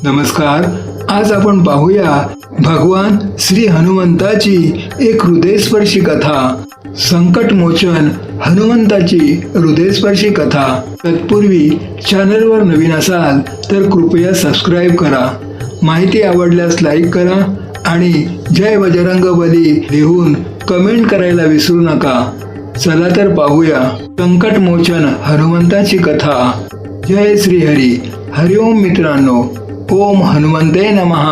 नमस्कार. आज आपण पाहूया भगवान श्री हनुमंताची एक हृदयस्पर्शी कथा. संकटमोचन हनुमंताची हृदयस्पर्शी कथा. तत्पूर्वी चॅनलवर नवीन असाल तर कृपया सबस्क्राईब करा. माहिती आवडल्यास लाईक करा आणि जय बजरंगबली लिहून कमेंट करायला विसरू नका. चला तर पाहूया संकटमोचन हनुमंताची कथा. जय श्रीहरी. हरिओम मित्रांनो. ओम हनुमंते नमः.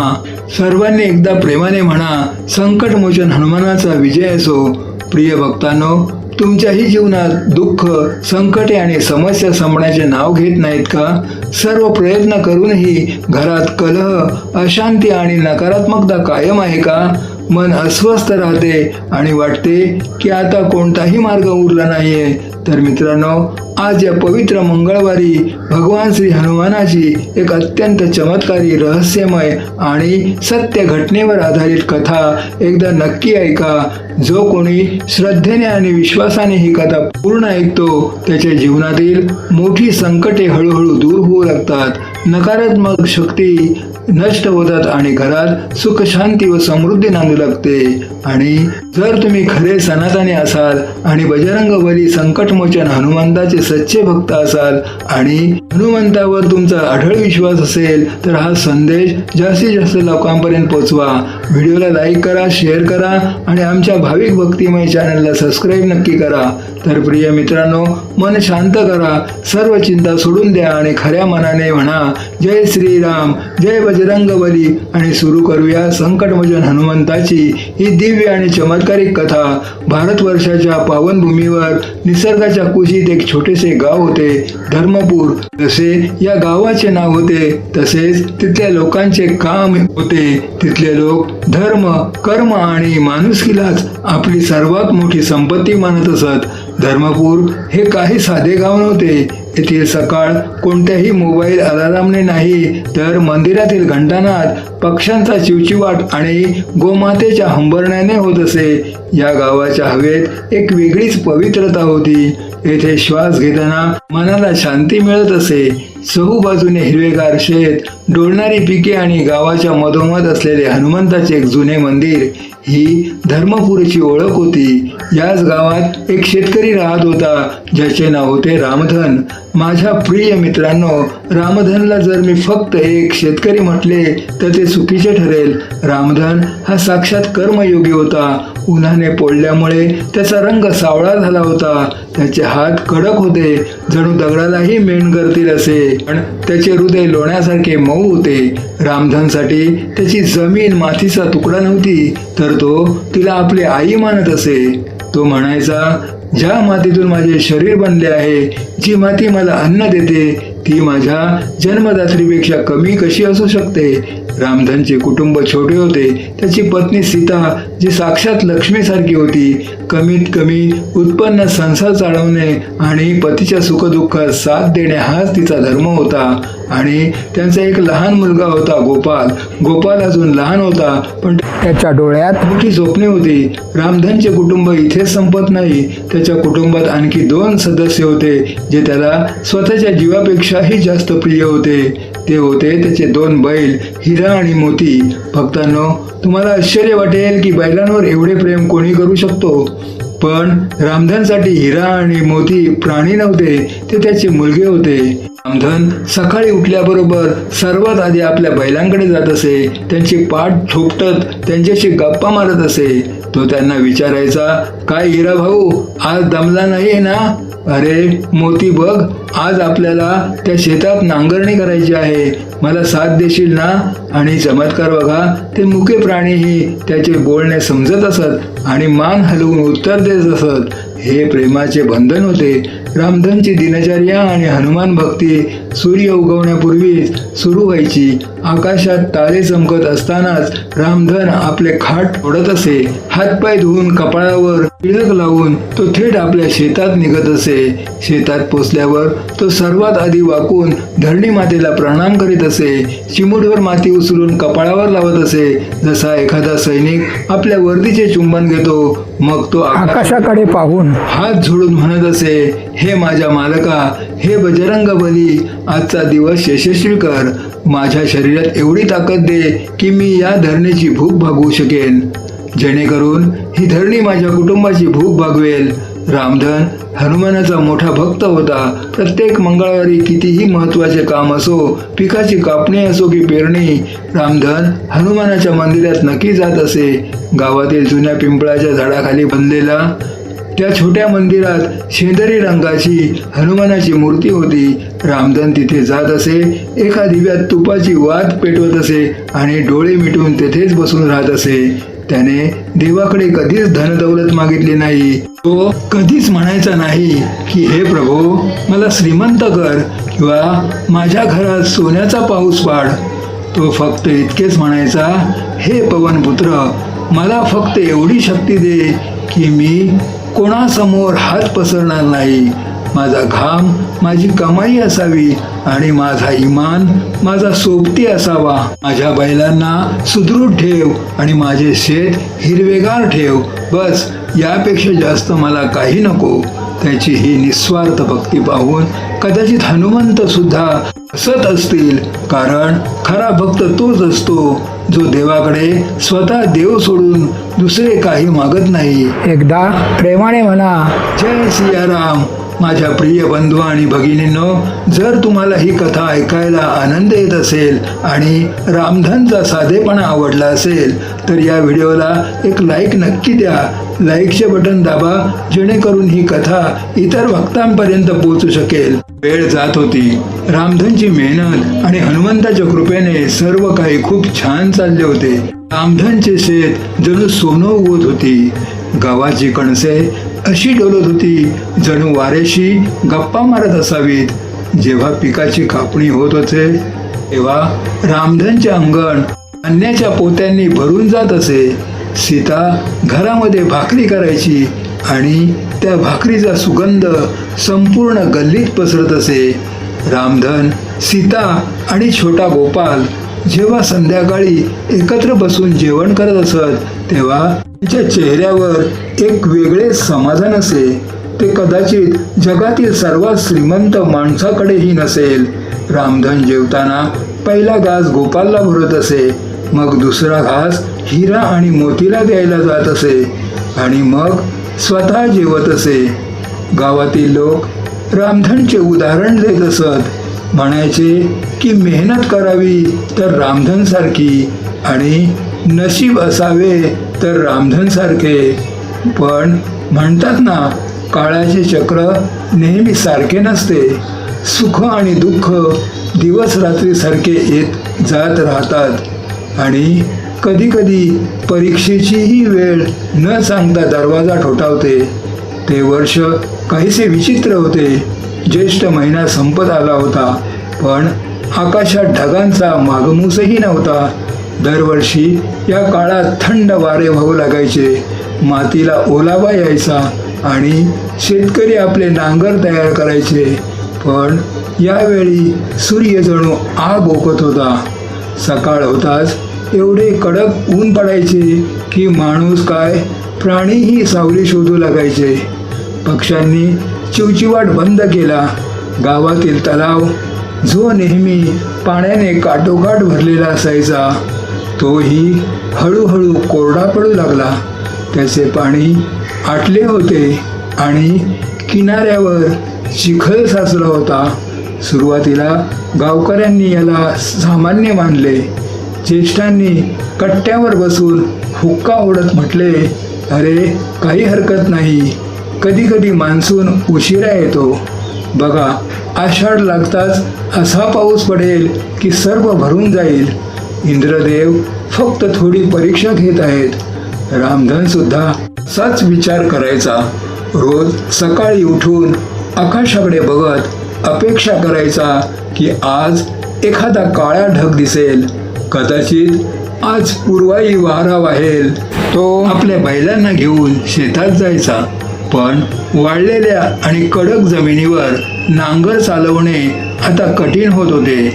सर्वांनी एकदा प्रेमाने म्हणा, संकटमोचन हनुमानाचा विजय असो. प्रिय भक्तांनो, तुमच्याही जीवनात दुःख, संकटे आणि समस्या संपण्याचे नाव घेत नाहीत का? सर्व प्रयत्न करूनही घरात कलह, अशांती आणि नकारात्मकता कायम आहे का? मन अस्वस्थ राहते आणि वाटते की आता कोणताही मार्ग उरला नाहीये. तर मित्रांनो, आज या पवित्र मंगळवारी भगवान श्री हनुमानाची एक अत्यंत चमत्कारी, रहस्यमय आणि सत्य घटनेवर आधारित कथा एकदा नक्की ऐका. जो कोणी श्रद्धेने आणि विश्वासाने ही कथा पूर्ण ऐकतो त्याच्या जीवनातील मोठी संकटे हळूहळू दूर होऊ लागतात, नकारात्मक शक्ती नष्ट होतात आणि घरात सुख, शांती व समृद्धी नांदू लागते. आणि जर तुम्ही खरे सनातनी असाल आणि बजरंगबली संकटमोचन हनुमंताचे सच्चे भक्त असाल आणि हनुमंतावर तुमचा अढळ विश्वास असेल तर हा संदेश जास्तीत जास्त लोकांपर्यंत पोहोचवा. व्हिडिओला लाईक करा, शेअर करा आणि आमच्या भाविक भक्तिमय चॅनलला सबस्क्राईब नक्की करा. तर प्रिय मित्रांनो, मन शांत करा, सर्व चिंता सोडून द्या आणि खऱ्या मनाने म्हणा जय श्रीराम, जय बजरंगबली आणि सुरू करूया संकटमोचन हनुमंताची ही दिव्य आणि चमत्कारिक कथा. भारतवर्षाच्या पावनभूमीवर निसर्गाच्या कुशीत एक छोटेसे गाव होते, धर्मपूर. जसे या गावाचे नाव होते तसेच तिथल्या लोकांचे काम होते. तिथले लोक धर्म, कर्म आणि माणुसकीलाच आपली सर्वात मोठी संपत्ती मानत असत. धर्मपूर हे काही साधे गाव नव्हते. येथील सकाळ कोणत्याही मोबाईल अलारामने नाही तर मंदिरातील घंटानाद, पक्ष्यांचा चिवचिवाट आणि गोमातेच्या हंबरण्याने होत असे. या गावाच्या हवेत एक वेगळीच पवित्रता होती. येथे श्वास घेताना मनाला शांती मिळत असे. चहूबाजूने हिरवेगार शेत, डोलणारी पिके आणि गावाच्या मधोमध असलेले हनुमंताचे एक जुने मंदिर ही धर्मपूरची ओळख होती. याच गावात एक शेतकरी राहत होता ज्याचे नाव होते रामधन. माझ्या प्रिय मित्रांनो, रामधनला जर मी फक्त एक शेतकरी म्हटले तर ते चुकीचे ठरेल. रामधन हा साक्षात कर्मयोगी होता. उन्हाने पोळल्यामुळे त्याचा रंग सावळा झाला होता. त्याचे हात कडक होते, जणू दगडालाही मेंढ करतील असे, पण त्याचे हृदय लोण्यासारखे मऊ होते. रामधनसाठी त्याची जमीन मातीचा तुकडा नव्हती तर तो तिला आपली आई मानत असे. तो म्हणायचा, ज्या मातीतून माझे शरीर बनले आहे, जी माती मला अन्न देते, ती माझ्या जन्मदात्रीपेक्षा कमी कशी असू शकते? रामधनचे कुटुंब छोटे होते. त्याची पत्नी सीता जी साक्षात लक्ष्मीसारखी होती. कमीत कमी उत्पन्न संसार चालवणे आणि पतीच्या सुखदुःखात साथ देणे हाच तिचा धर्म होता. आणि त्यांचा एक लहान मुलगा होता, गोपाल. गोपाल अजून लहान होता पण त्याच्या डोळ्यात मोठी स्वप्ने होती. रामधनचे कुटुंब इथेच संपत नाही. त्याच्या कुटुंबात आणखी 2 सदस्य होते जे त्याला स्वतःच्या जीवापेक्षाही जास्त प्रिय होते. ते होते त्याचे 2 बैल, हिरा आणि मोती. भक्तांनो, तुम्हाला आश्चर्य वाटेल की बैलांवर एवढे प्रेम कोणी करू शकतो, पण रामधनसाठी हिरा आणि मोती प्राणी नव्हते, ते त्याचे मुलगे होते. रामधन सकाळी उठल्याबरोबर सर्वात आधी आपल्या बैलांकडे जात असे. त्यांची पाठ थोपटत त्यांच्याशी गप्पा मारत असे. तो त्यांना विचारायचा, काय हिरा भाऊ, आज दमला नाही ना? अरे मोती बघ, आज आपल्याला त्या शेतात नांगरणी करायची आहे, मला साथ देशील ना? आणि चमत्कार बघा, ते मुके प्राणीही त्याचे बोलणे समजत असत आणि मान हलवून उत्तर देत असत. हे प्रेमाचे बंधन होते. रामधनची दिनचर्या आणि हनुमान भक्ती सूर्य उगवण्यापूर्वीच सुरू व्हायची. आकाशात तारे चमकत असतानाच रामधन आपले खाट ओढत असे. हातपाय धुवून कपाळावर टिळक लावून तो थेट आपल्या शेतात निघत असे. शेतात पोचल्यावर तो सर्वात आधी वाकून धरणी मातेला प्रणाम करीत असे. चिमूटभर माती उचलून कपाळावर लावत असे, जसा एखादा सैनिक आपल्या वर्दीचे चुंबन घेतो. मग तो आकाशाकडे पाहून हात जोडून म्हणत असे, हे माझ्या मालका, हे बजरंगबली, आजचा दिवस यशस्वी कर. माझ्या शरीरात एवढी ताकद दे की मी या धरणीची भूक भागवू शकेन, जेणेकरून ही धरणी माझ्या कुटुंबाची भूक भागवेल. रामधन हनुमानाचा मोठा भक्त होता. प्रत्येक मंगळवारी कितीही महत्त्वाचे काम असो, पिकाची कापणी असो की पेरणी, रामधन हनुमानाच्या मंदिरात नक्की जात असे. गावातील जुन्या पिंपळाच्या झाडाखाली बांधलेला त्या छोट्या मंदिरात शेंदरी रंगाची हनुमानाची मूर्ती होती. रामधन तिथे जात असे, एका दिव्यात तुपाची वात पेटवत असे आणि डोळे मिटून तेथेच बसून राहत असे. त्याने देवाकडे कधीच धनदौलत मागितली नाही. तो कधीच म्हणायचा नाही की हे प्रभू मला श्रीमंत कर किंवा माझ्या घरात सोन्याचा पाऊस पाड. तो फक्त इतकेच म्हणायचा, हे पवनपुत्र मला फक्त एवढी शक्ती दे की मी कोणासमोर हात पसरणार नाही. माझा घाम माझी कमाई असावी आणि माझा इमान माझा सोबती असावा. माझ्या बैलांना सुदृढ ठेव आणि माझे शेत हिरवेगार ठेव. बस यापेक्षा जास्त मला काही नको. त्याची ही निस्वार्थ भक्ती पाहून कदाचित हनुमंत सुद्धा हसत असतील, कारण खरा भक्त तोच असतो जो देवाकडे स्वतः देव सोडून दुसरे काही मागत नाही. एकदा प्रेमाने म्हणा, जय सियाराम. माझ्या प्रिय बंधू आणि भगिनींनो, जर तुम्हाला ही कथा ऐकायला आनंद येत असेल आणि रामधनचा साधेपणा आवडला असेल तर या व्हिडिओला एक लाईक नक्की द्या. लाईकचे बटन दाबा, जेणेकरून ही कथा इतर भक्तांपर्यंत पोहोचू शकेल. वेळ जात होती. रामधनची मेहनत आणि हनुमंताच्या कृपेने सर्व काही खूप छान चालले होते. रामधनचे शेत जणू सोनं उगवत होती. गावाची कणसे अशी डोलत होती जणू वाऱ्याशी गप्पा मारत असावीत. जेव्हा पिकाची कापणी होत होते तेव्हा रामधनचे अंगण धान्याच्या पोत्यांनी भरून जात असे. सीता घरामध्ये भाकरी करायची आणि त्या भाकरीचा सुगंध संपूर्ण गल्लीत पसरत असे. रामधन, सीता आणि छोटा गोपाल जेव्हा संध्याकाळी एकत्र बसून जेवण करत असत तेव्हा त्यांच्या चेहऱ्यावर एक वेगळे समाधान असे. ते कदाचित जगातील सर्वात श्रीमंत माणसाकडेही नसेल. रामधन जेवताना पहिला घास गोपालला भरत असे, मग दुसरा घास हिरा आणि मोतीला द्यायला जात असे आणि मग स्वतः जेवत असे. गावातील लोक रामधनचे उदाहरण देत असत. म्हणायचे की मेहनत करावी तर रामधन सारखी आणि नशीब असावे तर रामधन सारखे. पण म्हणतात ना, काळाचे चक्र नेहमी सारखे नसते. सुख आणि दुःख दिवस रात्री सारखे येत जात राहतात आणि कधी कधी परीक्षेचीही वेळ न सांगता दरवाजा ठोठावते. ते वर्ष काहीसे विचित्र होते. ज्येष्ठ महिना संपत आला होता, पण आकाशात ढगांचा मागमूसही नव्हता. दरवर्षी या काळात थंड वारे वाहू लागायचे, मातीला ओलावा यायचा आणि शेतकरी आपले नांगर तयार करायचे. पण यावेळी सूर्य जणू आग ओकत होता. सकाळ होताच एवढे कडक ऊन पडायचे की माणूस काय प्राणीही सावली शोधू लागायचे. पक्ष्यांनी चिवचिवाट बंद केला. गावातील तलाव जो नेहमी पाण्याने काठोकाठ भरलेला असायचा तोही हळूहळू कोरडा पडू लागला. त्याचे पाणी आटले होते आणि किनाऱ्यावर चिखल साचला होता. सुरुवातीला गावकऱ्यांनी याला सामान्य मानले. ज्येष्ठांनी कट्ट्यावर बसून हुक्का ओढत म्हटले, अरे काही हरकत नाही, कधी कधी मान्सून उशिरा येतो. बघा, आषाढ लागताच असा पाऊस पडेल की सर्व भरून जाईल. इंद्रदेव फक्त थोडी परीक्षा घेत आहेत. रामधन सुद्धा असाच विचार करायचा. रोज सकाळी उठून आकाशाकडे बघत अपेक्षा करायचा की आज एखादा काळा ढग दिसेल, कदाचित आज पूर्वाई वारा वाहेल. तो आपल्या बैलांना घेऊन शेतात जायचा, पण वाळलेल्या आणि कडक जमिनीवर नांगर चालवणे आता कठीण होत होते.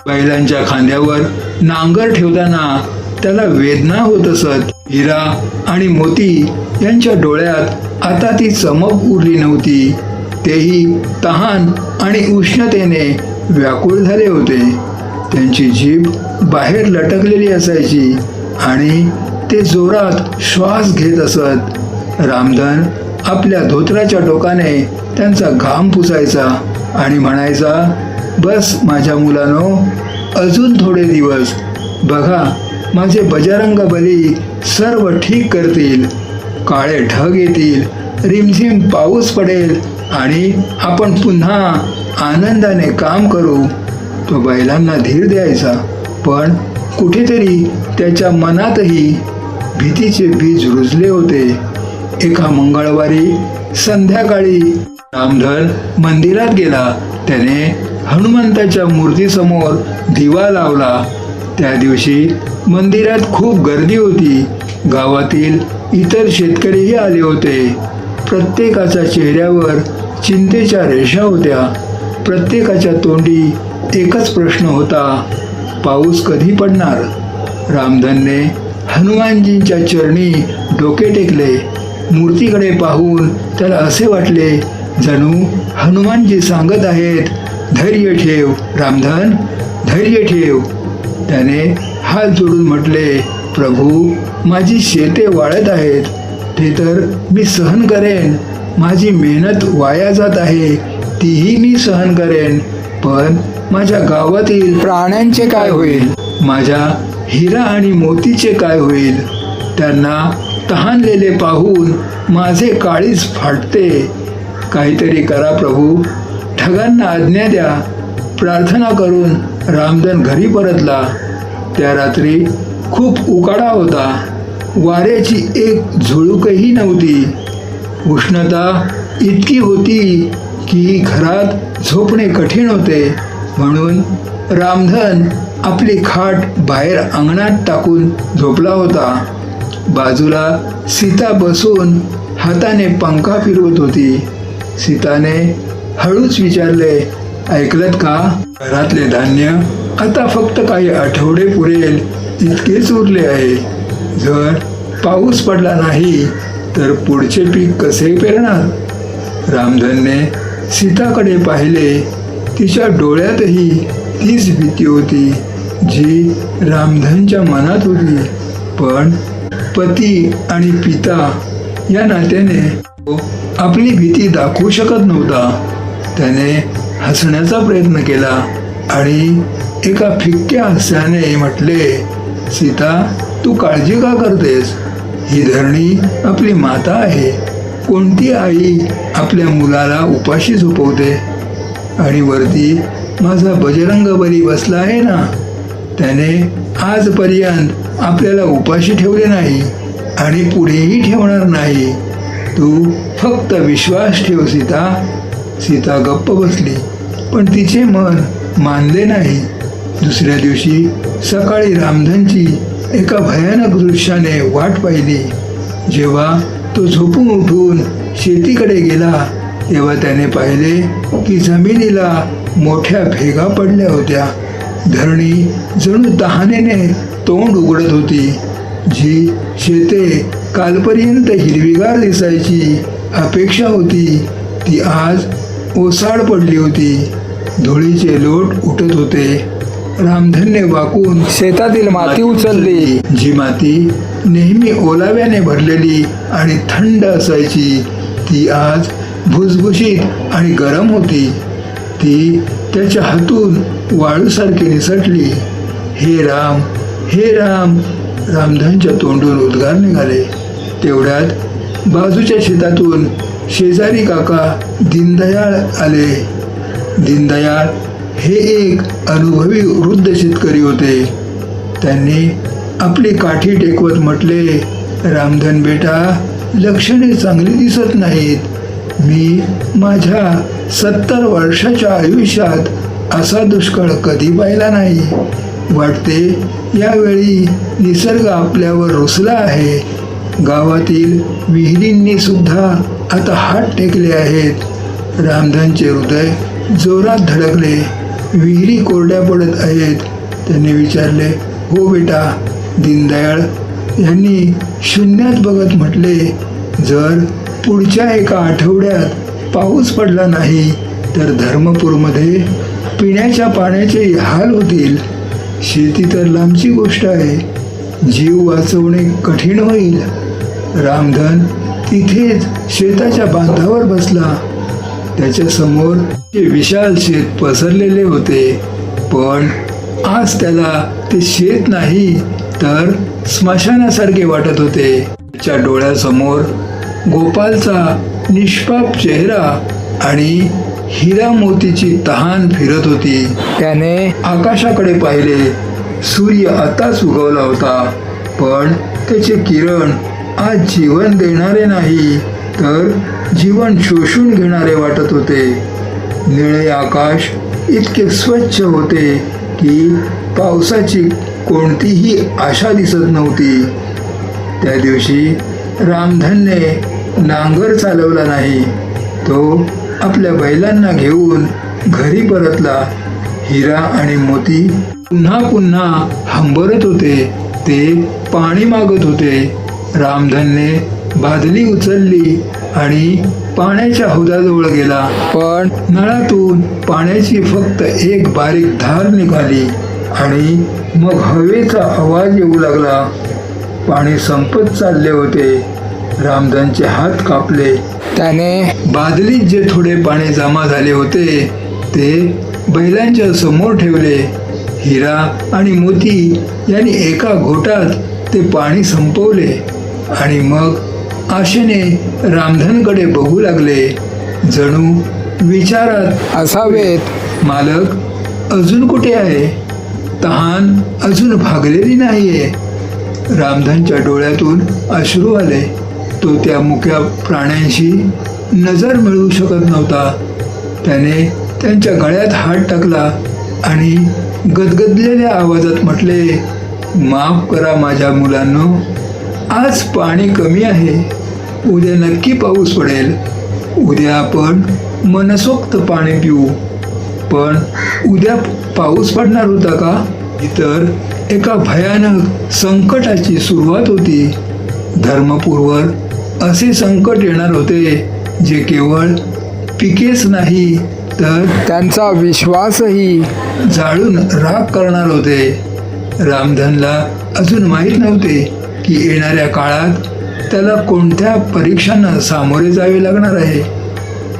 बैलांच्या खांद्यावर नांगर ठेवताना त्याला वेदना होत असत. हिरा आणि मोती यांच्या डोळ्यात आता ती चमक उरली नव्हती. तेही तहान आणि उष्णतेने व्याकुळ झाले होते. त्यांची जीभ बाहेर लटकलेली असायची आणि ते जोरात श्वास घेत असत. रामधन आपल्या धोत्राच्या टोकाने त्यांचा घाम पुसायचा आणि म्हणायचा, बस माझ्या मुलांनो, अजून थोडे दिवस बघा, माझे बजरंग बली सर्व ठीक करतील. काळे ढग येतील, रिमझिम पाऊस पडेल आणि आपण पुन्हा आनंदाने काम करू. तो बैलांना धीर द्यायचा, पण कुठेतरी त्याच्या मनातही भीतीचे बीज रुजले होते. एका मंगळवारी संध्याकाळी रामधन मंदिरात गेला. त्याने हनुमंताच्या मूर्तीसमोर दिवा लावला. त्या दिवशी मंदिरात खूप गर्दी होती. गावातील इतर शेतकरीही आले होते. प्रत्येकाच्या चेहऱ्यावर चिंतेच्या रेषा होत्या. प्रत्येकाच्या तोंडी एकच प्रश्न होता, पाऊस कधी पडणार? रामधनने हनुमानजींच्या चरणी डोके टेकले. मूर्तीकडे पाहून त्याला असे वाटले जणू हनुमानजी सांगत आहेत, धैर्य ठेव रामधन, धैर्य ठेव. त्याने हात जोडून म्हटले, प्रभू, माझी शेते वाळत आहेत, ते तर मी सहन करेन. माझी मेहनत वाया जात आहे, तीही मी सहन करेन. पण माझ्या गावातील प्राण्यांचे काय होईल? माझ्या हिरा आणि मोतीचे काय होईल? त्यांना तहानलेले पाहून माझे काळीज फाटते. काहीतरी करा प्रभू, ढगांना आज्ञा द्या. प्रार्थना करून रामधन घरी परतला. त्या रात्री खूप उकाडा होता. वाऱ्याची एक झुळूकही नव्हती. उष्णता इतकी होती की घरात झोपणे कठीण होते. म्हणून रामधन आपली खाट बाहेर अंगणात टाकून झोपला होता. बाजूला सीता बसून हाताने पंखा फिरवत होती. सीताने हळूच विचारले, ऐकलत का? घरातले धान्य आता फक्त काही आठवडे पुरेल इतकेच उरले आहे. जर पाऊस पडला नाही तर पुढचे पीक कसे पेरणार? रामधनने सीताकडे पाहिले. तिच्या डोळ्यातही तीच भीती होती जी रामधनच्या मनात होती. पण पती आणि पिता या नात्याने तो आपली भीती दाखवू शकत नव्हता. त्याने हसण्याचा प्रयत्न केला आणि एका फिक्क्या हास्याने म्हटले, सीता, तू काळजी का करतेस? ही धरणी आपली माता आहे. कोणती आई आपल्या मुलाला उपाशी झोपवते? आणि वरती माझा बजरंग बली बसला आहे ना, त्याने आजपर्यंत आपल्याला उपाशी ठेवले नाही आणि पुढेही ठेवणार नाही. तू फक्त विश्वास ठेव सीता. सीता गप्प बसली, पण तिचे मन मानले नाही. दुसऱ्या दिवशी सकाळी रामधनची एका भयानक दृश्याने वाट पाहिली. जेव्हा तो झोपून उठून शेतीकडे गेला तेव्हा त्याने पाहिले की जमिनीला मोठ्या भेगा पडल्या होत्या. धरणी जणू तहानेने तोंड उघडत होती. जी शेते कालपर्यंत हिरवीगार दिसायची अपेक्षा होती ती आज ओसाड पडली होती. धुळीचे लोट उठत होते. रामधनने वाकून शेतातील माती उचलली. जी माती नेहमी ओलाव्याने भरलेली आणि थंड असायची ती आज भुसभुशीत आणि गरम होती. ती त्याच्या हातून वाळूसारखी निसटली. हे राम, हे राम, रामधनच्या तोंडून उद्गार निघाले. तेवढ्यात बाजूच्या शेतातून शेजारी काका दीनदयाळ आले. दीनदयाळ हे एक अनुभवी वृद्ध शेतकरी होते. त्यांनी आपली काठी टेकवत म्हटले, रामधन बेटा, लक्षणे चांगली दिसत नाहीत. मी माझ्या 70 वर्षाच्या आयुष्यात असा दुष्काळ कधी पाहिला नाही. वाटते यावेळी निसर्ग आपल्यावर रुसला आहे. गावातील विहिरींनी सुद्धा आता हात टेकले आहेत. रामधनचे हृदय जोरात धडकले. विहिरी कोरड्या पडत आहेत. त्यांनी विचारले, हो बेटा? दीनदयाळ यांनी शून्यात बघत म्हटले, जर पुढच्या एका आठवड्यात पाऊस पडला नाही तर धर्मपूरमध्ये पिण्याच्या पाण्याचे हाल होतील. शेती तर लांबची गोष्ट आहे, जीव वाचवणे कठीण होईल. रामधन तिथेच शेताच्या बांधावर बसला. त्याच्या समोर ते विशाल शेत पसरलेले होते, पण आज त्याला ते शेत नाही तर स्मशानासारखे वाटत होते. त्याच्या डोळ्यासमोर गोपालचा निष्पाप चेहरा आणि हिरा मोतीची तहान फिरत होती. त्याने आकाशाकडे पाहिले. सूर्य आताच उगवला होता, पण त्याचे किरण आज जीवन देणारे नाही तर जीवन शोषून घेणारे वाटत होते. निळे आकाश इतके स्वच्छ होते की पावसाची कोणतीही आशा दिसत नव्हती. त्या दिवशी रामधनने नांगर चालवला नाही. तो आपल्या बैलांना घेऊन घरी परतला. हिरा आणि मोती पुन्हा पुन्हा हंबरत होते. ते पाणी मागत होते. रामधनने बादली उचलली आणि पाण्याच्या हौदाजवळ गेला. पण नळातून पाण्याची फक्त एक बारीक धार निघाली आणि मग हवेचा आवाज येऊ लागला. पाणी संपत चालले होते. रामधनचे हात कापले. त्याने बादलीत जे थोडे पाणी जमा झाले होते ते बैलांच्या समोर ठेवले. हिरा आणि मोती यांनी एका घोटात ते पाणी संपवले आणि मग आशेने रामधनकडे बघू लागले, जणू विचारात असावेत. मालक अजून कुठे आहे? तहान अजून भागलेली नाहीये. रामधनच्या डोळ्यातून अश्रू आले. तो त्या मुक्या प्राण्यांशी नजर मिळवू शकत नव्हता. त्याने त्यांच्या गळ्यात हात टाकला आणि गदगदलेल्या आवाजात म्हटले, माफ करा माझ्या मुलांनो, आज पाणी कमी आहे. उद्या नक्की पाऊस पडेल. उद्या आपण मनसोक्त पाणी पिऊ. पण उद्या पाऊस पडणार होता का? इतर एका भयानक संकटाची सुरुवात होती. धर्मपूरवर असे संकट येणार होते जे केवळ पिकेच नाही तर त्यांचा विश्वासही जाळून राख करणार होते. रामधनला अजून माहीत नव्हते की येणाऱ्या काळात त्याला कोणत्या परीक्षांना सामोरे जावे लागणार आहे.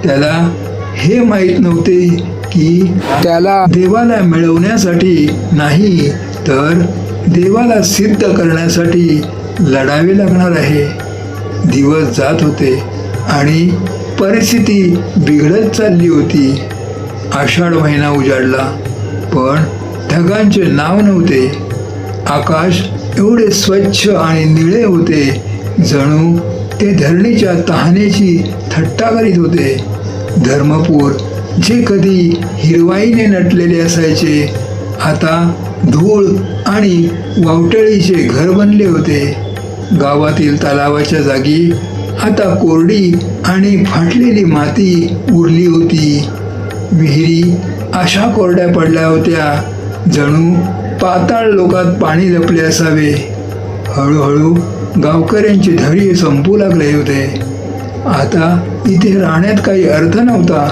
त्याला हे माहीत नव्हते की त्याला देवाला मिळवण्यासाठी नाही तर देवाला सिद्ध करण्यासाठी लढावे लागणार आहे. दिवस जात होते आणि परिस्थिती बिघडत चालली होती. आषाढ महिना उजाडला, पण ढगांचे नाव नव्हते. आकाश एवढे स्वच्छ आणि निळे होते, जणू ते धरणीच्या तहानेची थट्टा करीत होते. धर्मपूर जे कधी हिरवाईने नटलेले असायचे, आता धूळ आणि वावटळीचे घर बनले होते. गावातील तलावाच्या जागी आता कोरडी आणि फाटलेली माती उरली होती. विहिरी अशा कोरड्या पडल्या होत्या, जणू पाताळ लोकात पाणी लपले असावे. हळूहळू गावकऱ्यांचे धैर्य संपू लागले होते. आता इथे राहण्यात काही अर्थ नव्हता.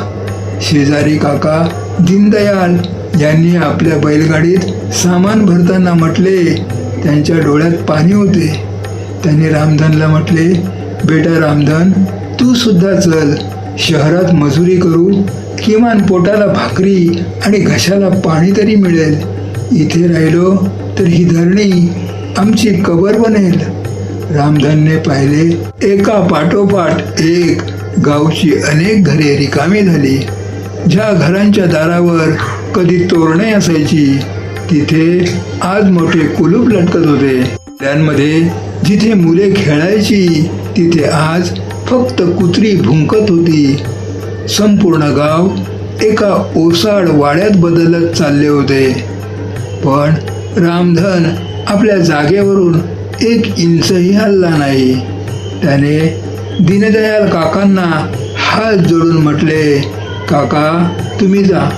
शेजारी काका दीनदयाल यांनी आपल्या बैलगाडीत सामान भरताना म्हटले. त्यांच्या डोळ्यात पाणी होते. त्यांनी रामधनला म्हटले, बेटा रामधन, तू सुद्धा चल. शहरात मजुरी करू, किमान पोटाला भाकरी आणि घशाला पाणी तरी मिळेल. इथे राहिलो तर ही धरणी आमची कबर बनेल. रामधनने पाहिले, एका पाठोपाठ एक गावची अनेक घरे रिकामी झाली. ज्या घरांच्या दारावर कधी तोरणे असायची तिथे आज मोठे कुलूप लटकत होते. त्यांमध्ये जिथे मुले खेळायची तिथे आज फक्त कुत्री भुंकत होती. संपूर्ण गाव एका ओसाड वाड्यात बदलत चालले होते. पण रामधन आपल्या जागेवरून एक इंचही हलला नाही. त्याने दीनदयाल काकांना हात जोडून म्हटले, काका तुम्ही जा.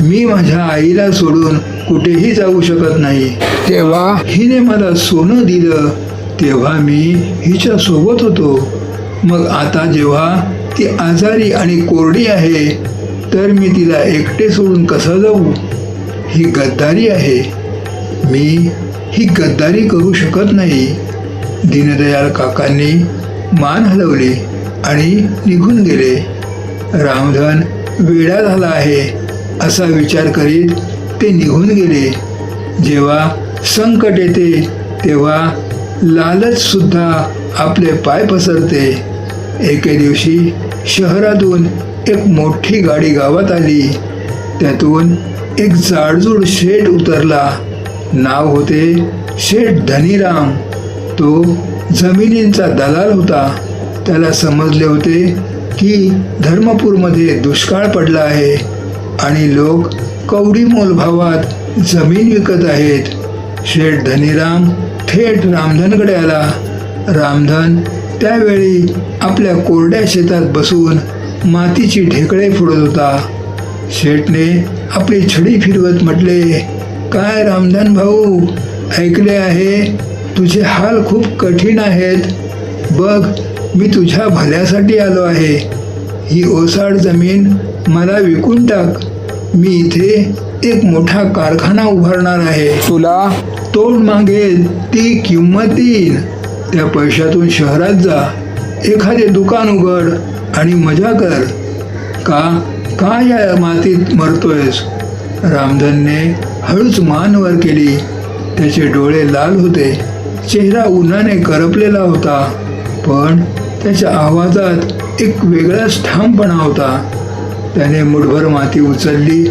मी माझ्या आईला सोडून कुठेही जाऊ शकत नाही. तेव्हा हिने मला सोनं दिलं तेव्हा मी हिच्या सोबत होतो. मग आता जेव्हा ती आजारी आणि कोरडी आहे तर मी तिला एकटे सोडून कसा जाऊ? ही गद्दारी आहे. मी ही गद्दारी करू शकत नाही. दीनदयाल काकांनी मान हलवली आणि निघून गेले. रामधन वेडा झाला आहे असा विचार करीत ते निघून गेले. जेव्हा संकट येते तेव्हा लालच सुद्धा आपले पाय पसरते. एके दिवशी शहरातून एक मोठी गाडी गावात आली. त्यातून एक जाडजूड शेठ उतरला. नाव होते शेठ धनीराम. तो जमिनींचा दलाल होता. त्याला समजले होते की धर्मपूरमध्ये दुष्काळ पडला आहे आणि लोक कवडी मोलभावात जमीन विकत आहेत. शेठ धनीराम थेट रामधनकडे आला. रामधन त्यावेळी आपल्या कोरड्या शेतात बसून मातीची ढेकळे फोडत होता. शेठने आपली छडी फिरवत म्हटले, काय रामधन भाऊ, ऐकले आहे तुझे हाल खूप कठीण आहेत. बघ, मी तुझ्या भल्यासाठी आलो आहे. ही ओसाड जमीन मला विकून टाक. मी इथे एक मोठा कारखाना उभारणार आहे. तुला तोड मागेल ती किंमत देईन. त्या पैशातून शहरात जा, एखादे दुकान उघड आणि मजा कर. का या मातीत मरतोयस? रामधनने हळूच मान वर केली. त्याचे डोळे लाल होते. चेहरा उन्हाने करपलेला होता. पण त्याच्या आवाजात एक वेगळाच ठामपणा होता. त्याने मुठभर माती उचलली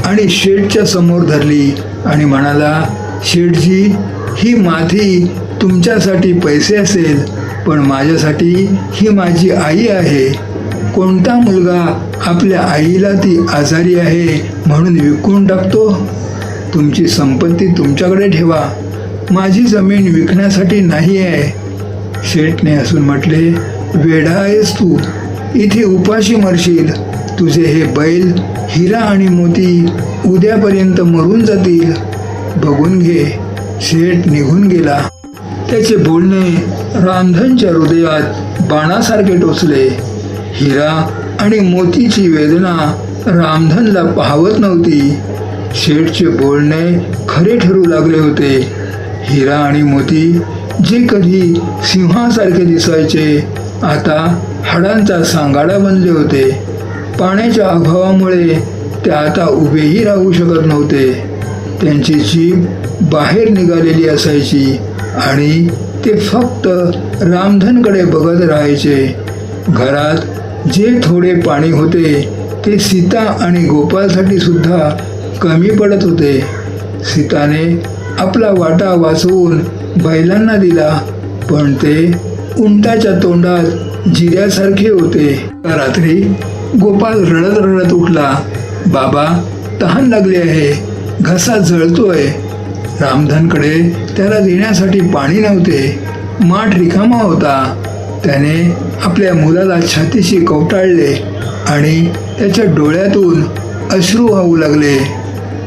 आणि शेठच्या समोर धरली आणि म्हणाला, शेठजी, ही माती तुमच्यासाठी पैसे असेल, पण माझ्यासाठी ही माझी आई आहे. कोणता मुलगा आपल्या आईला ती आजारी आहे म्हणून विकून टाकतो? तुमची संपत्ती तुमच्याकडे ठेवा. माझी जमीन विकण्यासाठी नाही आहे. शेठने हसून म्हटले, वेडा आहेस तू, इथे उपाशी मरशील. तुझे हे बैल, हिरा आणि मोती उद्यापर्यंत मरून जातील. बघून घे. शेठ निघून गेला. त्याचे बोलणे रामधनच्या हृदयात बाणासारखे टोचले. हिरा आणि मोतीची वेदना रामधनला पाहवत नव्हती. शेठचे बोलणे खरे ठरू लागले होते. हिरा आणि मोती जे कधी सिंहासारखे दिसायचे आता हाडांचा सांगाडा बनले होते. पाण्याच्या अभावामुळे ते आता उभेही राहू शकत नव्हते. त्यांची जीभ बाहेर निघालेली असायची आणि ते फक्त रामधनकडे बघत राहायचे. घरात जे थोडे पाणी होते ते सीता आणि गोपालसाठी सुद्धा कमी पडत होते. सीताने आपला वाटा वाचवून बैलांना दिला, पण ते उंटाच्या तोंडात जिऱ्यासारखे होते. रात्री गोपाल रडत रडत उठला. बाबा, तहान लागली आहे, घसा जळतोय. रामधनकडे त्याला देण्यासाठी पाणी नव्हते. माठ रिकामा होता. त्याने आपल्या मुलाला छातीशी कवटाळले आणि त्याच्या डोळ्यातून अश्रू वाहू लागले.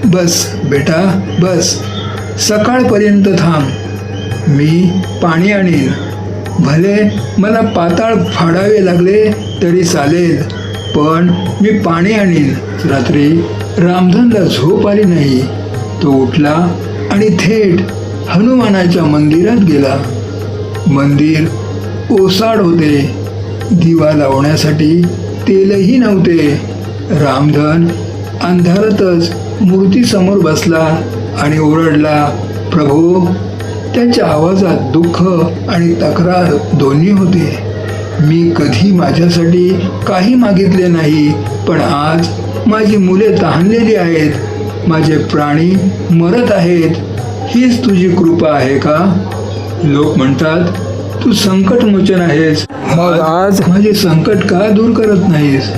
बस बेटा, बस. सकाळपर्यंत थांब. मी पाणी आणीन. भले मला पाताळ फाडावे लागले तरी चालेल, पण मी पाणी आणीन. रात्री रामधनला झोप आली नाही. तो उठला आणि थेट हनुमानाच्या मंदिरात गेला. मंदिर ओसाड होते. दिवा लावण्यासाठी तेलही नव्हते. रामधन अंधारातच मूर्तीसमोर बसला आणि ओरडला, प्रभू. त्याच्या आवाजात दुःख आणि तक्रार दोन्ही होते. मी कधी माझ्यासाठी काही मागितले नाही, पण आज माझी मुले तहानलेली आहेत. माझे प्राणी मरत आहेत. हीच तुझी कृपा आहे का? लोक म्हणतात तू संकटमोचन आहेस, मग आज माझे संकट का दूर करत नाहीस?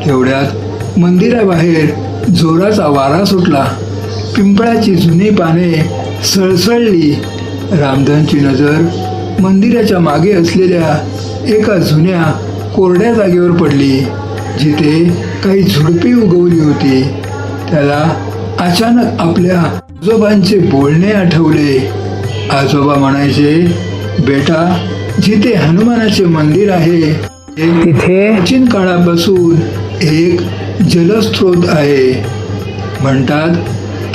तेवढ्यात मंदिराबाहेर जोराचा वारा सुटला. पिंपळाची जुनी पाने सळसळली. रामधनची नजर मंदिराच्या मागे असलेल्या एका जुन्या कोरड्या जागेवर पडली, जिथे काही झुडपे उगवली होती. त्याला अचानक आपल्या आजोबांचे बोलणे आठवले. आजोबा म्हणायचे, बेटा, जिथे हनुमानाचे मंदिर आहे तिथे प्राचीन काळापासून एक जलस्रोत आहे. म्हणतात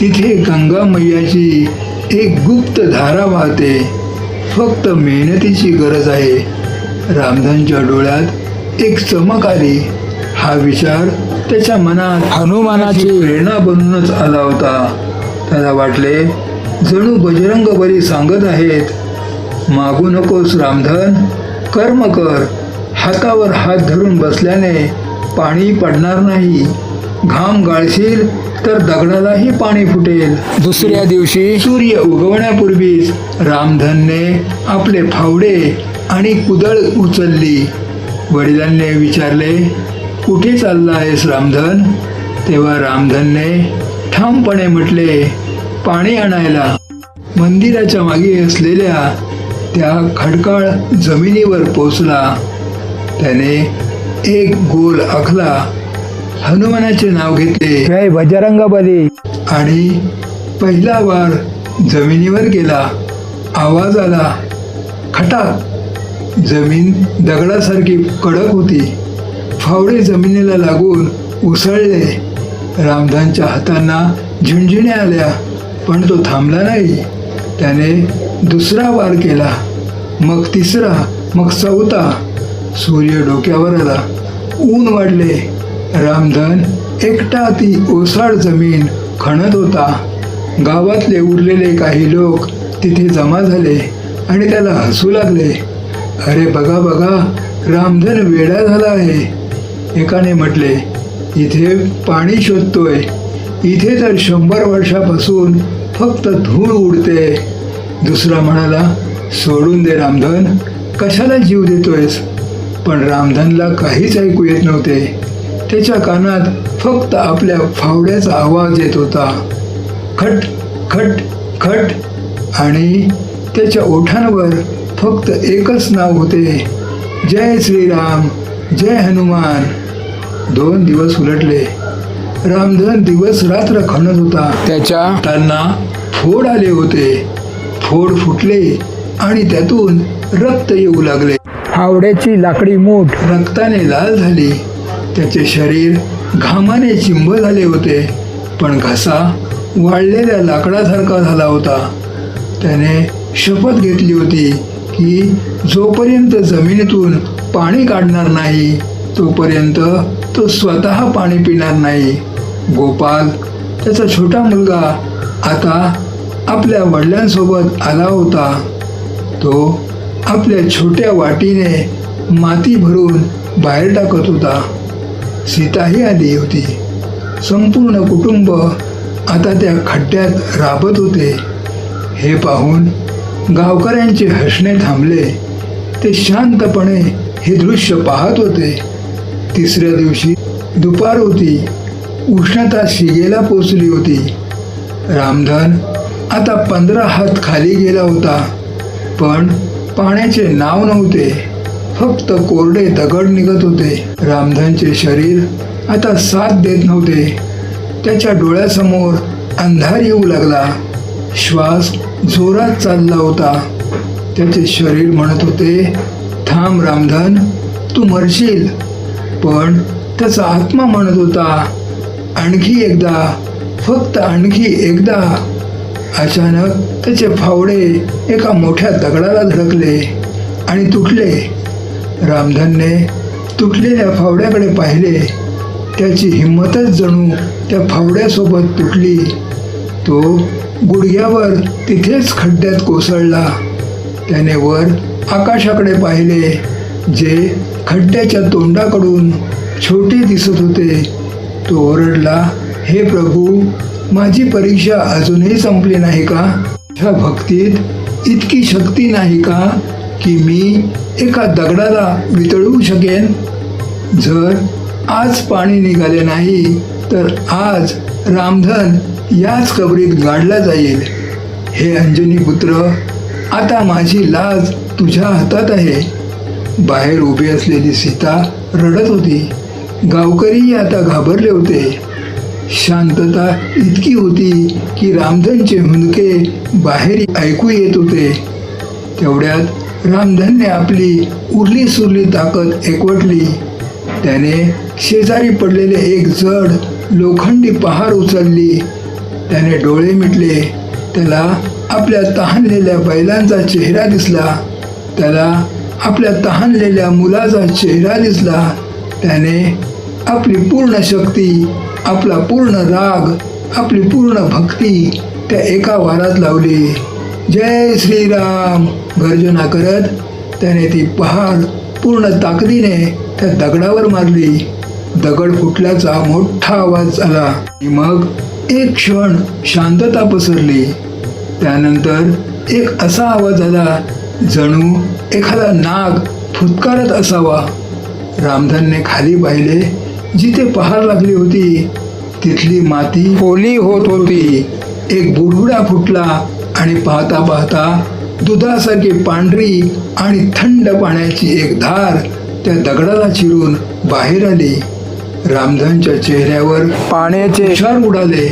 तिथे गंगा मैयाची एक गुप्त धारा वाहते. फक्त मेहनतीची गरज आहे. रामधनच्या डोळ्यात एक चमक आली. हा विचार त्याच्या मनात हनुमानाची प्रेरणा बनूनच आला होता. त्याला वाटले जणू बजरंग बली सांगत आहेत, मागू नकोस रामधन, कर्म कर. हातावर हात धरून बसल्याने पाणी पडणार नाही. घाम गाळशील तर दगडालाही पाणी फुटेल. दुसऱ्या दिवशी सूर्य उगवण्यापूर्वीच रामधनने आपले फावडे आणि कुदळ उचलली. वडिलांनी विचारले, कुठे चालला आहेस रामधन? तेव्हा रामधनने ठामपणे म्हटले, पाणी आणायला. मंदिराच्या मागे असलेल्या त्या खडकाळ जमिनीवर पोचला. त्याने एक गोल आखला, हनुमानाचे नाव घेतले जय बजरंग बली. आणि पहिला वार जमिनीवर गेला. आवाज आला, खटाक. जमीन दगडासारखी कडक होती. फावडे जमिनीला लागून उसळले. रामधनच्या हातांना झिणझिण्या आल्या, पण तो थांबला नाही. त्याने दुसरा वार केला, मग तिसरा, मग चौथा. सूर्य डोक्यावर आला. ऊन वाढले. रामधन एकटा ती ओसाड जमीन खणत होता. गावातले उरलेले काही लोक तिथे जमा झाले आणि त्याला हसू लागले. अरे बघा बघा, रामधन वेडा झाला आहे. एकाने म्हटले, इथे पाणी शोधतोय. इथे तर 100 वर्षापासून फक्त धूळ उडते. दुसरा म्हणाला, सोडून दे रामधन, कशाला जीव देतोयस? पण रामधनला काहीच ऐकू येत नव्हते. त्याच्या कानात फक्त आपल्या फावड्याचा आवाज येत होता, खट खट खट. आणि त्याच्या ओठांवर फक्त एकच नाव होते, जय श्रीराम, जय हनुमान. 2 दिवस उलटले. रामधन दिवस रात्र खणत होता. त्याच्या त्यांना फोड आले होते. फोड फुटले आणि त्यातून रक्त येऊ लागले. फावड्याची लाकडी मूठ रक्ताने लाल झाली. त्याचे शरीर घामाने चिंब झाले होते, पण घसा वाळलेल्या लाकडासारखा झाला होता. त्याने शपथ घेतली होती की जोपर्यंत जमिनीतून पाणी काढणार नाही तोपर्यंत तो स्वतः पाणी पिणार नाही. गोपाल, त्याचा छोटा मुलगा, आता आपल्या वडिलांसोबत आला होता. तो आपल्या छोट्या वाटीने माती भरून बाहेर टाकत होता. सीताही आली होती. संपूर्ण कुटुंब आता त्या खड्ड्यात राबत होते. हे पाहून गावकऱ्यांचे हसणे थांबले. ते शांतपणे हे दृश्य पाहत होते. तिसऱ्या दिवशी दुपार होती. उष्णता शिगेला पोचली होती. रामधन आता 15 हात खाली गेला होता, पण पाण्याचे नाव नव्हते. फक्त कोरडे दगड निघत होते. रामधनचे शरीर आता साथ देत नव्हते. त्याच्या डोळ्यासमोर अंधार येऊ लागला. श्वास जोरात चालला होता. त्याचे शरीर म्हणत होते, थांब रामधन, तू मरशील. पण त्याचा आत्मा म्हणत होता, आणखी एकदा, फक्त आणखी एकदा. अचानक त्याचे फावडे एका मोठ्या दगडाला धडकले आणि तुटले. रामधनने तुटलेल्या फावड्याकडे पाहिले. त्याची हिंमतच जणू त्या फावड्यासोबत तुटली. तो गुडघ्यावर तिथेच खड्ड्यात कोसळला. त्याने वर आकाशाकडे पाहिले, जे खड्ड्याच्या तोंडाकडून छोटे दिसत होते. तो ओरडला, हे प्रभू, माझी परीक्षा अजूनही संपली नाही का? ह्या भक्तीत इतकी शक्ती नाही का की मी एका दगडाला वितळवू शकेन? जर आज पाणी निघाले नाही तर आज रामधन याच कबरीत गाडला जाईल. हे अंजनी पुत्र, आता माझी लाज तुझ्या हातात आहे. बाहेर उभी असलेली सीता रडत होती. गावकरीही आता घाबरले होते. शांतता इतकी होती की रामधनचे हुंदके बाहेर ऐकू येत होते. तेवढ्यात रामधनने आपली उरली सुरली ताकद एकवटली. त्याने शेजारी पडलेले एक जड लोखंडी पहार उचलली. त्याने डोळे मिटले. त्याला आपल्या तहानलेल्या बैलांचा चेहरा दिसला, त्याला आपल्या तहानलेल्या मुलाचा चेहरा दिसला. त्याने आपली पूर्ण शक्ती, आपला पूर्ण राग, आपली पूर्ण भक्ती त्या एका वारात लावली. जय श्रीराम गर्जना करत त्याने ती पहार पूर्ण ताकदीने त्या दगडावर मारली. दगड फुटल्याचा मोठा आवाज आला. मग एक क्षण शांतता पसरली. त्यानंतर एक असा आवाज आला जणू एखादा नाग फुटकारत असावा. रामधनने खाली पाहिले. जिथे पहार लागली होती तिथली माती ओली होत होती. एक बुडबुडा फुटला आणि पाहता पाहता दुधासारखी पांढरी आणि थंड पाण्याची एक धार त्या दगडाला चिरून बाहेर आली. रामधनच्या चेहऱ्यावर पाण्याचे तुषार उडाले.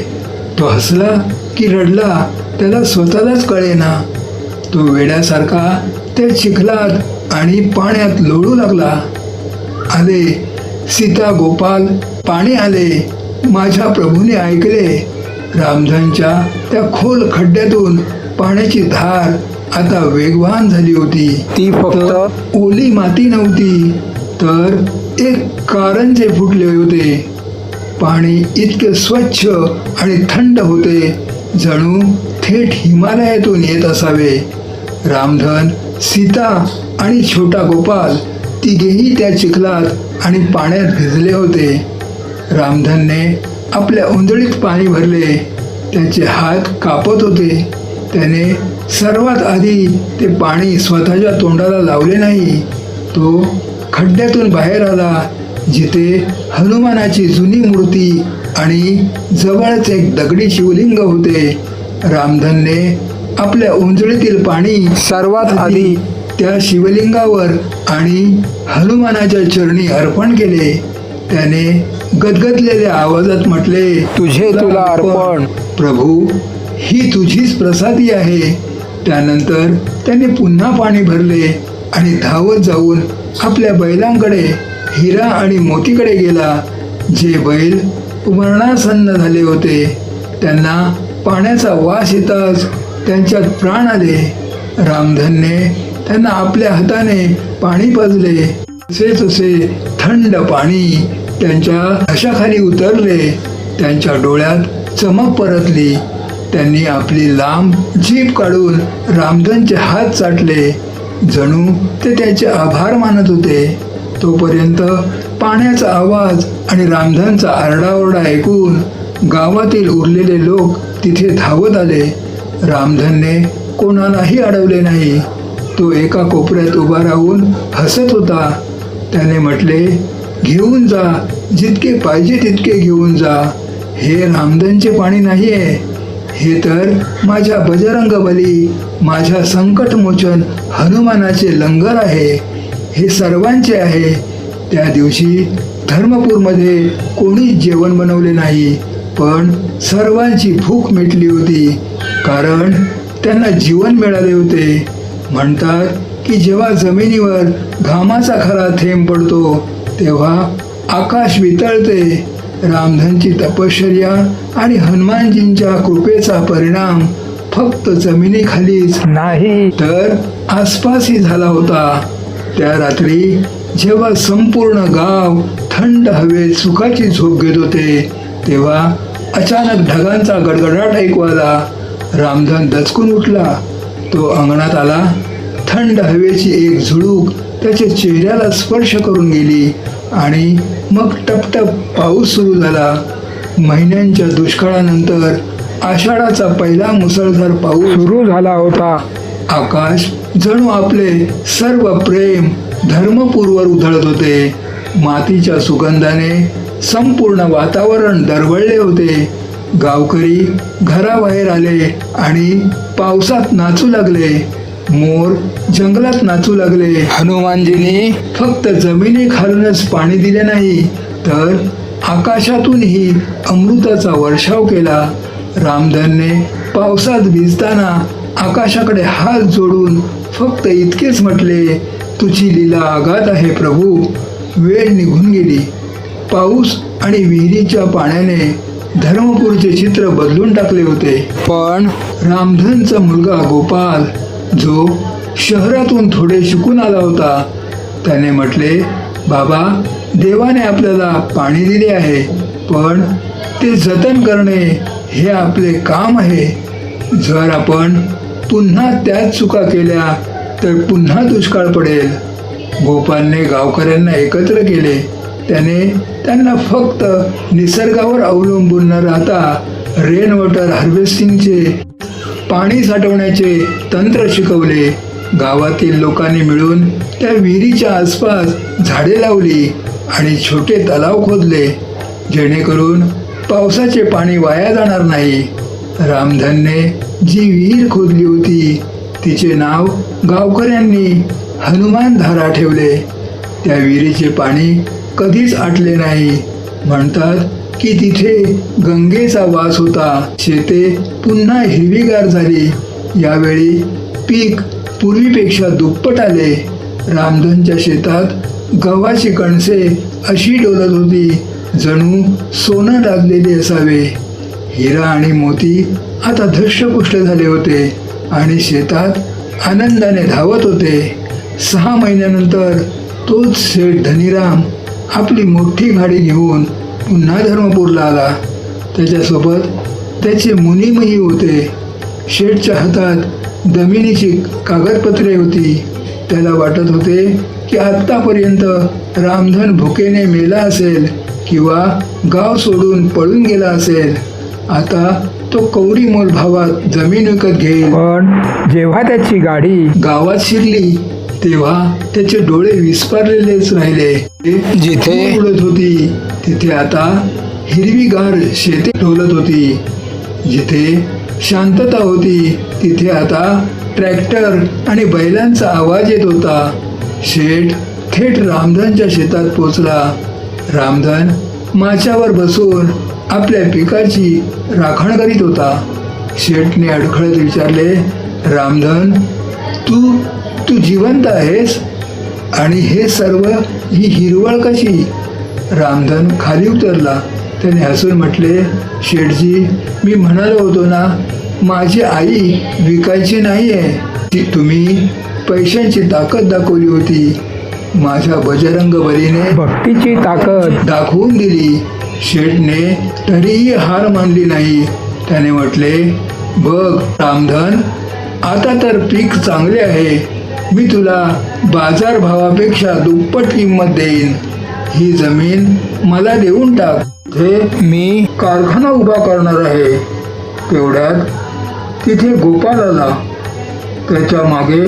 तो हसला की रडला त्याला स्वतःलाच कळेना. तो वेड्यासारखा त्या चिखलात आणि पाण्यात लोळू लागला. आले सीता गोपाल, पाणी आले. माझ्या प्रभूने ऐकले. रामधनच्या त्या खोल खड्ड्यातून पाण्याची धार आता वेगवान झाली होती. ती फक्त ओली माती नव्हती, तर एक कारंजे फुटले होते. पाणी इतके स्वच्छ आणि थंड होते जणू थेट हिमालयातून येत असावे. रामधन, सीता आणि छोटा गोपाल तिघेही त्या चिखलात आणि पाण्यात भिजले होते. रामधनने आपल्या उंजळीत पाणी भरले. त्याचे हात कापत होते. त्याने सर्वात आधी ते पाणी स्वतःच्या तोंडाला लावले नाही. तो खड्ड्यातून बाहेर आला जिथे हनुमानाची जुनी मूर्ती आणि जवळच एक दगडी शिवलिंग होते. रामधनने आपल्या उंजळीतील पाणी सर्वात आधी त्या शिवलिंगावर आणि हनुमानाच्या चरणी अर्पण केले. त्याने गदगदलेल्या आवाजात म्हटले, तुझे तुला अर्पण. प्रभू, ही तुझीच प्रसादी आहे. त्यानंतर त्याने पुन्हा पाणी भरले आणि धावत जाऊन आपल्या बैलांकडे, हिरा आणि मोतीकडे गेला. जे बैल मरणासन्न झाले होते त्यांना पाण्याचा वास येताच त्यांच्यात प्राण आले. रामधनने त्यांना आपल्या हाताने पाणी पाजले. तसे थंड पाणी त्यांच्या घशाखाली उतरले. त्यांच्या डोळ्यात चमक परतली. त्यांनी आपली लांब जीभ काढून रामधनचे हात चाटले जणू ते त्याचे आभार मानत होते. तोपर्यंत पाण्याचा आवाज आणि रामधनचा आरडाओरडा ऐकून गावातील उरलेले लोक तिथे धावत आले. रामधनने कोणालाही अडवले नाही. तो एका कोपऱ्यात उभा राहून हसत होता. त्याने म्हटले, घेऊन जा, जितके पाहिजे तितके घेऊन जा. हे रामधनचे पाणी नाही आहे, हे तर माझ्या बजरंगबली, माझ्या संकटमोचन हनुमानाचे लंगर आहे. हे सर्वांचे आहे. त्या दिवशी धर्मपूरमध्ये कोणीच जेवण बनवले नाही, पण सर्वांची भूक मिटली होती, कारण त्यांना जीवन मिळाले होते. म्हणतात की जेव्हा जमिनीवर घामाचा खरा थेंब पडतो तेव्हा आकाश वितळते. रामधनची तपश्चर्या आणि हनुमानजींच्या कृपेचा परिणाम फक्त जमिनीखालीच नाही तर आसपासही झाला होता. त्या रात्री जेव्हा संपूर्ण गाव थंड हवेत सुखाची झोप घेत होते तेव्हा अचानक ढगांचा गडगडाट ऐकू आला. रामधन दचकून उठला. तो अंगणात आला. थंड हवेची एक झुळूक त्याच्या चेहऱ्याला स्पर्श करून गेली आणि मग टपटप पाऊस सुरू झाला. महिन्यांच्या दुष्काळानंतर आषाढाचा पहिला मुसळधार पाऊस सुरू झाला होता. आकाश जणू आपले सर्व प्रेम धर्मपूरवर उधळत होते. मातीच्या सुगंधाने संपूर्ण वातावरण दरवळले होते. गावकरी घराबाहेर आले आणि पावसात नाचू लागले. मोर जंगलात नाचू लागले. हनुमानजींनी फक्त जमिनीखालूनच पाणी दिले नाही तर आकाशातूनही अमृताचा वर्षाव केला. रामधनने पावसात भिजताना आकाशाकडे हात जोडून फक्त इतकेच म्हटले, तुझी लीला अगाध आहे प्रभू. वेळ निघून गेली. पाऊस आणि विहिरीच्या पाण्याने धर्मपूरचे चित्र बदलून टाकले होते. पण रामधनचा मुलगा गोपाल, जो शहरातून थोडे शिकून आला होता, त्याने म्हटले, बाबा, देवाने आपल्याला पाणी दिले आहे, पण ते जतन करणे हे आपले काम आहे. जर आपण पुन्हा त्याच चुका केल्या तर पुन्हा दुष्काळ पडेल. गोपालने गावकऱ्यांना एकत्र केले. त्याने त्यांना फक्त निसर्गावर अवलंबून न राहता रेन वॉटर हार्वेस्टिंगचे, पाणी साठवण्याचे तंत्र शिकवले. गावातील लोकांनी मिळून त्या विहिरीच्या आसपास झाडे लावली आणि छोटे तलाव खोदले, जेणेकरून पावसाचे पाणी वाया जाणार नाही. रामधनने जी विहीर खोदली होती तिचे नाव गावकऱ्यांनी हनुमान धारा ठेवले. त्या विहिरीचे पाणी कधीच आटले नाही. म्हणतात की तिथे गंगेचा वास होता. शेते पुन्हा हिरवीगार झाली. यावेळी पीक पूर्वीपेक्षा दुप्पट आले. रामधनच्या शेतात गव्हाची कणसे अशी डोलत होती जणू सोनं लागलेले असावे. हिरा आणि मोती आता धष्टपुष्ट झाले होते आणि शेतात आनंदाने धावत होते. 6 महिन्यानंतर तोच शेठ धनीराम आपली मोठी गाडी घेऊन पुन्हा धर्मपूरला आला. त्याच्यासोबत त्याचे मुनीमही होते. शेठच्या हातात जमिनीची कागदपत्रे होती. त्याला वाटत होते की आत्तापर्यंत रामधन भुकेने मेला असेल किंवा गाव सोडून पळून गेला असेल. आता तो कवडी मोल भावात जमीन विकत घेईल. पण जेव्हा त्याची गाडी गावात शिरली तेव्हा त्याचे डोळे विस्पारलेलेच राहिले. जिथे उडत होती तिथे आता हिरवीगार शेते डोलत होती. जिथे शांतता होती तिथे आता ट्रॅक्टर आणि बैलांचा आवाज येत होता. शेठ थेट रामधनच्या शेतात पोचला. रामधन माच्यावर बसून आपल्या पिकाची राखण करीत होता. शेठने अडखळत विचारले, रामधन, तू जिवंत आहेस? आणि हे सर्व, ही हिरवळ कशी? रामधन खाली उतरला. त्याने हसून म्हटले, शेठजी, मी म्हणालो होतो ना, माझी आई विकायची नाही आहे. ती तुम्ही पैशांची ताकद दाखवली होती. माझ्या बजरंग बलीने भक्तीची ताकद दाखवून दिली. शेठने तरीही हार मानली नाही. त्याने म्हटले, बघ रामधन, आता तर पीक चांगले आहे. मी तुला बाजार भावापेक्षा दुप्पट किंमत देईन. ही जमीन मला देऊन टाक. ते मी कारखाना उभा करणार आहे. तेवढ्यात तिथे गोपाल आला. त्याच्या मागे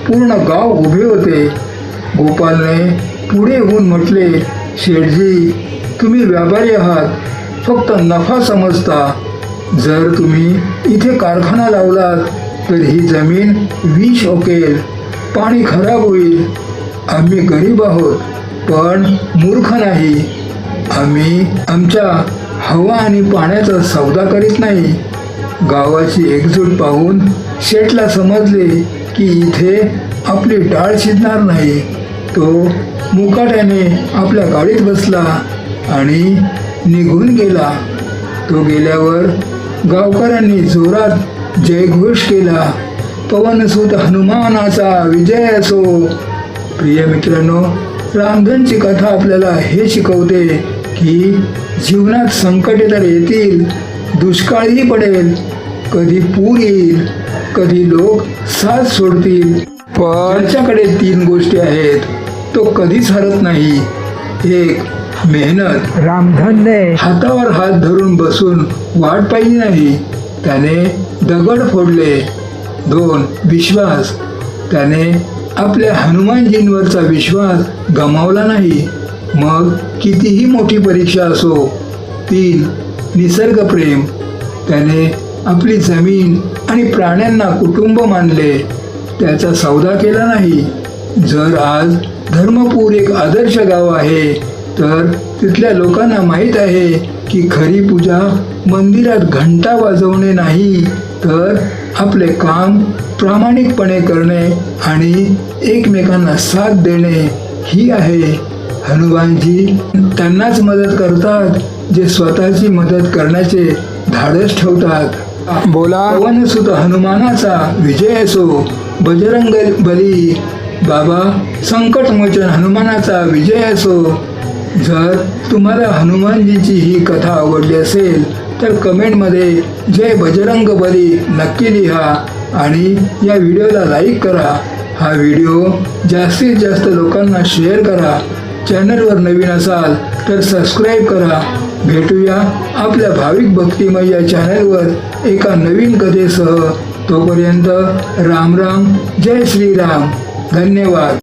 पूर्ण गाव उभे होते. गोपालने पुढे येऊन म्हटले, शेठजी, तुम्ही व्यापारी आहात, फक्त नफा समजता. जर तुम्ही इथे कारखाना लावलात तर ही जमीन विष ओकेल, पाणी खराब होईल. आम्ही गरीब आहोत पण मूर्ख नाही. आम्ही आमच्या हवा आणि पाण्याचा सौदा करीत नाही. गावाची एकजूट पाहून शेठला समजले की इथे आपली टाळ शिजणार नाही. तो मुकाट्याने आपल्या गाडीत बसला आणि निघून गेला. तो गेल्यावर गावकऱ्यांनी जोरात जयघोष केला. पवनसुत हनुमानाचा विजय असो. प्रिय मित्रांनो, रामधनची कथा आपल्याला हे शिकवते की जीवनात संकटे तर येतील, दुष्काळही पडेल, कधी पूर येईल, कधी लोक साथ सोडतील, पण त्याच्याकडे 3 गोष्टी आहेत. तो कधीच हरत नाही. 1. मेहनत. रामधनने हातावर हात धरून बसून वाट पाहिली नाही. त्याने दगड फोडले. 2. विश्वास. त्याने आपल्या हनुमानजींवरचा विश्वास गमावला नाही, मग कितीही मोठी परीक्षा असो. 3. निसर्गप्रेम. त्याने आपली जमीन आणि प्राण्यांना कुटुंब मानले, त्याचा सौदा केला नाही. जर आज धर्मपूर एक आदर्श गाव आहे तर तिथल्या लोकांना माहीत आहे की खरी पूजा मंदिरात घंटा वाजवणे नाही, तर आपले काम प्रामाणिकपणे करणे आणि एकमेकांना साथ देणे ही आहे. हनुमानजी त्यांनाच मदत करतात जे स्वतःची मदत करण्याचे धाडस ठेवतात. बोला पवनसुत हनुमानाचा विजय असो. बजरंग बली बाबा संकटमोचन हनुमानाचा विजय असो. जर तुम्हाला हनुमानजीची ही कथा आवडली असेल तर कमेंटमध्ये जय बजरंग बली नक्की लिहा आणि या व्हिडिओला लाईक करा. हा व्हिडिओ जास्तीत जास्त लोकांना शेअर करा. चॅनलवर नवीन असाल तर सबस्क्राईब करा. भेटूया आपल्या भाविक भक्तिमय या चॅनलवर एका नवीन कथेसह. तोपर्यंत राम राम, जय श्रीराम, धन्यवाद.